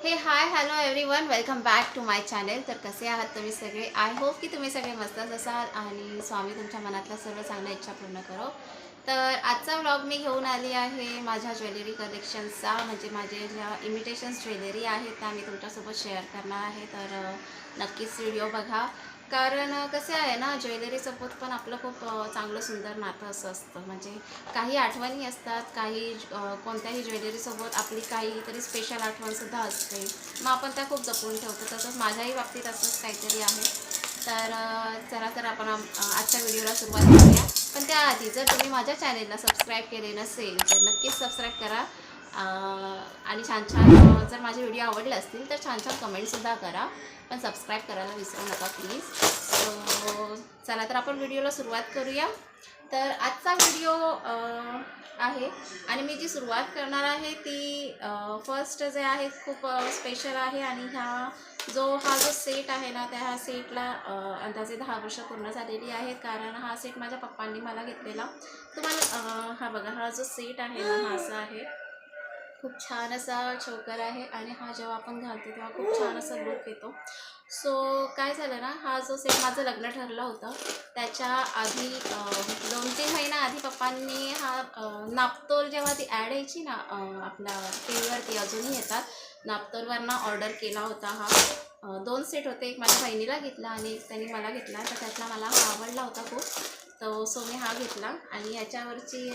हे hi hello everyone, welcome back to my channel. तर कसे आहात तुम्ही सगळे? आय होप की तुम्ही सगळे मस्तच असाल आणि स्वामी तुमच्या मनातल्या सर्व चांगल्या इच्छा पूर्ण करो. तर आजचा व्लॉग मी घेऊन आली आहे माझ्या ज्वेलरी कलेक्शन्सचा, म्हणजे माझे ज्या इमिटेशन्स ज्वेलरी आहेत त्या मी तुमच्यासोबत शेअर करणार आहे. तर नक्कीच व्हिडिओ बघा. कारण कसे आहे ना, ज्वेलरीसोबत पण आपलं खूप चांगलं सुंदर नातं असं असतं. म्हणजे काही आठवणी असतात, काही कोणत्याही ज्वेलरीसोबत आपली काहीतरी स्पेशल आठवणसुद्धा असते. मग आपण त्या खूप जपून ठेवतो. तसंच माझ्याही बाबतीत असंच काहीतरी आहे. तर चला तर आपण आजच्या व्हिडिओला सुरुवात करूया. पण त्याआधी जर तुम्ही माझ्या चॅनेलला सबस्क्राईब केले नसेल तर नक्कीच सबस्क्राईब करा. आणि छान छान जर माझे व्हिडिओ आवडले असतील तर छान छान कमेंटसुद्धा करा. पण सबस्क्राईब करायला विसरू नका प्लीज. सो चला तर आपण व्हिडिओला सुरुवात करूया. तर आजचा व्हिडिओ आहे आणि मी जी सुरुवात करणार आहे ती फर्स्ट जे आहे खूप स्पेशल आहे. आणि हा जो सेट आहे ना, त्या ह्या सेटला अंदाजे 10 वर्ष पूर्ण झालेली आहेत. कारण हा सेट माझ्या पप्पांनी मला घेतलेला. तुम्हाला हा बघा, हा जो सेट आहे ना, हा असा आहे. खूप छान असा चोकर आहे आणि हा जेव्हा आपण घालतो तेव्हा खूप छान असा लुक येतो. सो काय झालं ना, हा जो सेट माझं लग्न ठरलं होतं त्याच्या आधी 2-3 महिना आधी पप्पांनी नापतोल जेव्हा ती ॲड यायची ना, आपल्या टी व्हीवरती अजूनही येतात, नापतोलवरनं ऑर्डर केला होता. हा 2 सेट होते. एक माझ्या बहिणीला घेतला आणि एक त्यांनी मला घेतला. तर त्यातला मला हा आवडला होता खूप. सो मी हा घेतला आणि याच्यावरची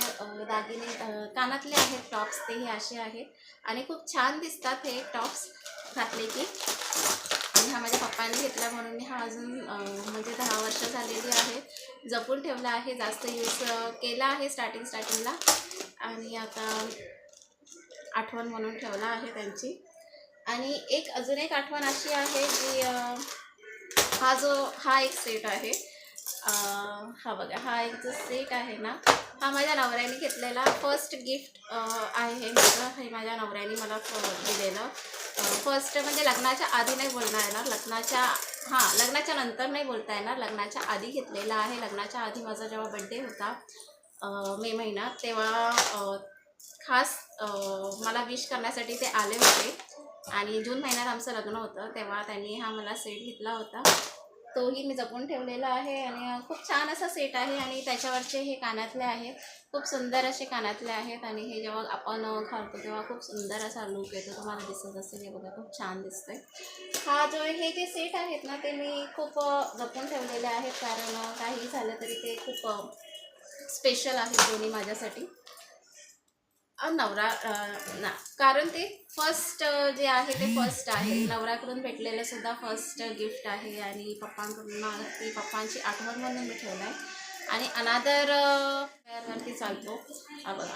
दागिने कानातले आहेत, टॉप्स ते हे असे आहेत आणि खूप छान दिसतात हे टॉप्स घातले की. आणि हा माझ्या पप्पांनी घेतला म्हणून मी हा अजून म्हणजे 10 वर्ष झालेली आहे, जपून ठेवला आहे. जास्त यूज केला आहे स्टार्टिंगला आणि आता आठवण म्हणून ठेवला आहे त्यांची. आणि अजून एक आठवण अशी आहे की हा एक सेट आहे. हा बघा, हा एक जो सेट आहे ना, हा माझ्या नवऱ्याने घेतलेला फर्स्ट गिफ्ट आहे हे माझं. हे माझ्या नवऱ्याने मला दिलेलं फर्स्ट. म्हणजे लग्नाच्या आधी नाही बोलणार येणार, लग्नाच्या नंतर नाही बोलता येणार, लग्नाच्या आधी घेतलेला आहे. लग्नाच्या आधी माझा जेव्हा बड्डे होता मे महिन्यात, तेव्हा खास मला विश करण्यासाठी ते आले होते. आणि जून महिन्यात आमचं लग्न होतं तेव्हा त्यांनी हा मला सेट घेतला होता. तोही मी जपून ठेवलेला आहे आणि खूप छान असा सेट आहे. आणि त्याच्यावरचे हे कानातले आहेत, खूप सुंदर असे कानातले आहेत. आणि हे जेव्हा आपण घालतो तेव्हा खूप सुंदर असा लूक येतो. तुम्हाला दिसत असेल, हे बघा खूप छान दिसतंय. हे जे सेट आहेत ना, ते मी खूप जपून ठेवलेले आहेत. कारण काही झालं तरी ते खूप स्पेशल आहेत दोन्ही माझ्यासाठी. नवरा ना, कारण ते फर्स्ट जे आहे ते फर्स्ट आहे. नवऱ्याकडून भेटलेलं सुद्धा फर्स्ट गिफ्ट आहे आणि पप्पांकडून ती पप्पांची आठवण म्हणून मी ठेवलं आहे. आणि अनादर वरती चालतो. हा बघा,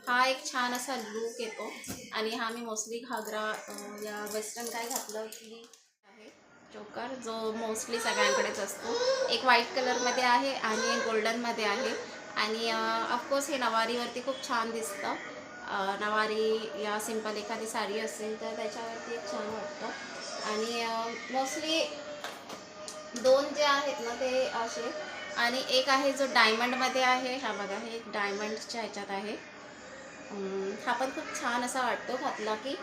हा एक छान असा लूक येतो. आणि हा मी मोस्टली घागरा या वेस्टर्न काय घातलं की आहे चोकर, जो मोस्टली सगळ्यांकडेच असतो. एक व्हाईट कलरमध्ये आहे आणि एक गोल्डनमध्ये आहे. आणि ऑफकोर्स हे नवारीवरती खूप छान दिसतं. नवारी या सिंपल एखादी साडी असेल तर त्याच्यावरती एक छान वाटतं. आणि मोस्टली 2 जे आहेत ना ते असे. आणि एक आहे जो डायमंडमध्ये आहे. हा बघा, हे एक डायमंडच्या ह्याच्यात आहे. हा पण खूप छान असा वाटतो घातला की.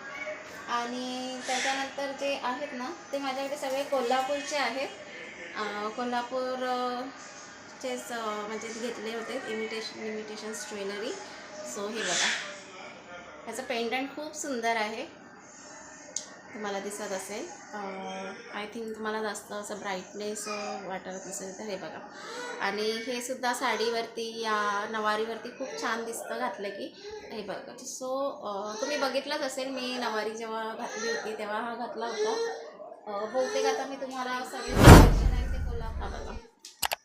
आणि त्याच्यानंतर जे आहेत ना, ते माझ्याकडे सगळे कोल्हापूरचे आहेत. कोल्हापूर चेच म्हणजे घेतले होते इमिटेशन्स ज्वेलरी. सो हे बघा, ह्याचं पेंडंट खूप सुंदर आहे, तुम्हाला दिसत असेल. आय थिंक तुम्हाला जास्त असं ब्राईटनेस वाटत असेल तर हे बघा. आणि हे सुद्धा साडीवरती या नवारीवरती खूप छान दिसतं घातलं की. हे बघा. सो तुम्ही बघितलंच असेल, मी नवारी जेव्हा घातली होती तेव्हा हा घातला होता. बहुतेक आता मी तुम्हाला सगळे कलेक्शन आहे ते कोल्हापूर बघा.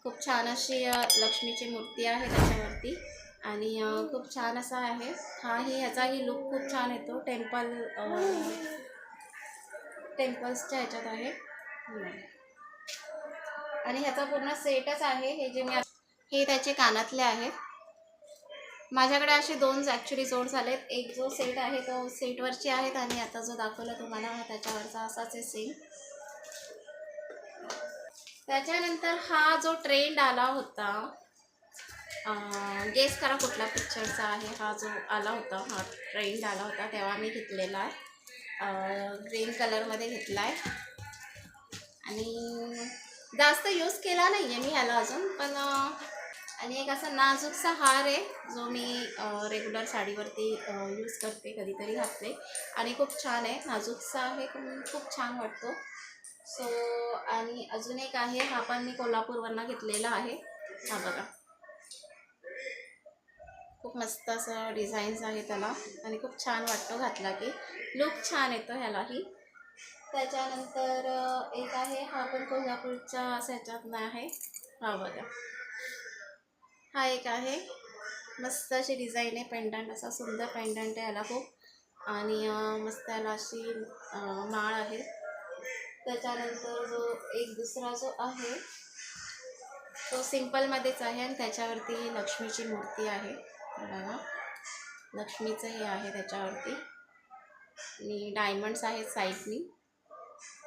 खूप छान अशी लक्ष्मीची मूर्ती आहे त्याच्यावरती. आणि खूप छान असा आहे. ह्याचाही लुक खूप छान येतो. टेम्पल्सच्या ह्याच्यात आहे. आणि ह्याचा पूर्ण सेटच आहे. हे त्याचे कानातले आहेत. माझ्याकडे असे 2 ॲक्च्युली जोड झालेत. एक जो सेट आहे तो सेटवरचे आहेत आणि आता जो दाखवला तुम्हाला त्याच्यावरचा असाच आहे सेम. त्याच्यानंतर हा जो ट्रेंड आला होता, गेस करा कुठल्या पिक्चरचा आहे. हा जो आला होता, हा ट्रेंड आला होता तेव्हा मी घेतलेला आहे. ग्रीन कलरमध्ये घेतला आहे आणि जास्त यूज केला नाही आहे मी ह्याला अजून पण आणि एक असा नाजूकसा हार आहे जो मी रेग्युलर साडीवरती यूज करते, कधीतरी घालते आणि खूप छान आहे, नाजूकसा आहे, खूप छान वाटतो. सो आणि अजून एक आहे, हा पण मी कोल्हापूरवरनं घेतलेला आहे. हा बघा, खूप मस्त असं डिझाईन्स आहे त्याला आणि खूप छान वाटतो घातला की, लुक छान येतो ह्यालाही. त्याच्यानंतर एक आहे, हा पण कोल्हापूरच्या असं ह्याच्यातनं आहे. हा बघा, हा एक आहे, मस्त अशी डिझाईन आहे, पेंडंट असा सुंदर पेंडंट आहे ह्याला खूप आणि मस्त ह्याला अशी माळ आहे. त्याच्यानंतर जो एक दुसरा जो आहे तो सिंपलमध्येच आहे आणि त्याच्यावरती लक्ष्मीची मूर्ती आहे. बघा, लक्ष्मीचं हे आहे त्याच्यावरती आणि डायमंड्स आहेत साईडनी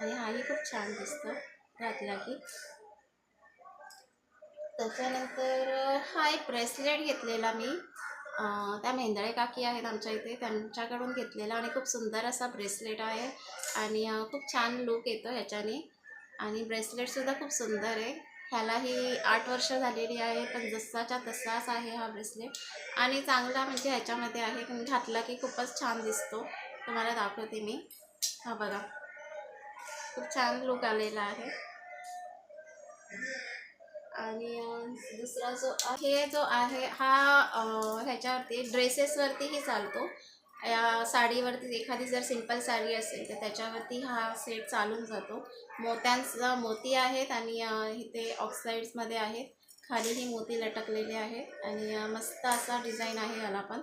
आणि हाही खूप छान दिसतो घातला की. त्याच्यानंतर हा एक ब्रेसलेट घेतलेला मी, त्या मेंदळे काकी आहेत आमच्या इथे, त्यांच्याकडून घेतलेला आणि खूप सुंदर असा ब्रेसलेट आहे आणि खूप छान लूक येतो ह्याच्याने आणि ब्रेसलेटसुद्धा खूप सुंदर आहे. ह्यालाही 8 वर्ष झालेली आहे पण जसाच्या तसाच आहे हा ब्रेसलेट आणि चांगला म्हणजे ह्याच्यामध्ये आहे, घातला की खूपच छान दिसतो. तुम्हाला दाखवते मी. हा बघा, खूप छान लूक आलेला आहे. आणि दुसरा जो आहे हा ह्याच्यावरती ड्रेसेसवरतीही चालतो. या साडीवरती एखादी जर सिंपल साडी असेल तर त्याच्यावरती हा सेट चालून जातो. मोत्यांचा मोती आहेत आणि इथे ऑक्साईड्समध्ये आहेत, खालीही मोती लटकलेले आहेत आणि मस्त असा डिझाईन आहे ह्याला पण,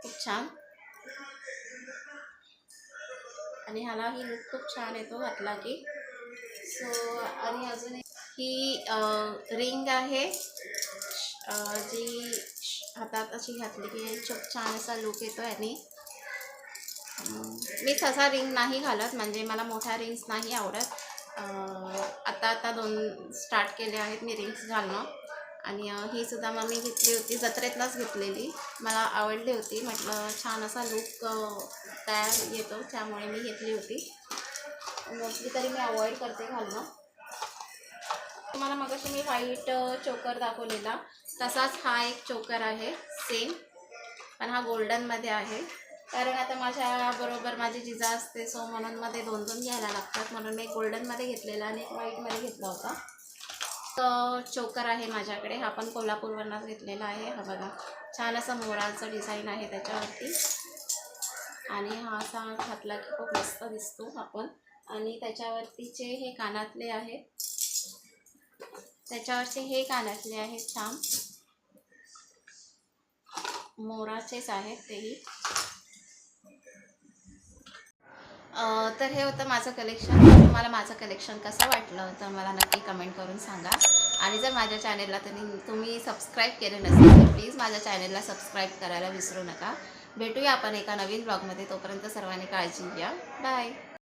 खूप छान आणि ह्यालाही लुक खूप छान येतो घातला की. सो आणि अजून ही रिंग आहे जी हातात अशी घातली की खूप छान असा लुक येतो याने. मी तसा रिंग नाही घालत, म्हणजे मला मोठ्या रिंग्स नाही आवडत. आता 2 स्टार्ट केले आहेत मी रिंग्स घालणं आणि ही सुद्धा मग मी घेतली होती, जत्रेतलाच घेतलेली, मला आवडली होती. म्हटलं छान असा लुक तयार येतो त्यामुळे मी घेतली होती. मोस्टली तरी मी अवॉइड करते घालणं. तुम्हाला मगाशी मी व्हाईट चोकर दाखवलेला तसाच हा एक चोकर आहे सेम, पण हा गोल्डनमध्ये आहे. कारण आता माझ्याबरोबर माझी जिजा असते, सो म्हणून मध्ये 2 घ्यायला लागतात, म्हणून मी एक गोल्डनमध्ये घेतलेला आणि एक व्हाईटमध्ये घेतला होता. चोकर आहे माझ्याकडे, हा पण कोल्हापूरवरनंच घेतलेला आहे. हा बघा, छान असा मोराचं डिझाईन आहे त्याच्यावरती आणि हा असा घातला की खूप मस्त दिसतो आपण. आणि त्याच्यावरतीचे हे कानातले आहेत, त्याच्यावरचे हे कानातले आहेत छान मोराचेच आहेत तेही. तर हे होतं माझं कलेक्शन. तुम्हाला माझं कलेक्शन कसं वाटलं तर मला नक्की कमेंट करून सांगा आणि जर माझ्या चॅनेलला तुम्ही सबस्क्राईब केलं नसेल तर प्लीज माझ्या चॅनेलला सबस्क्राईब करायला विसरू नका. भेटूया आपण एका नवीन ब्लॉगमध्ये, तोपर्यंत सर्वांनी काळजी घ्या. बाय.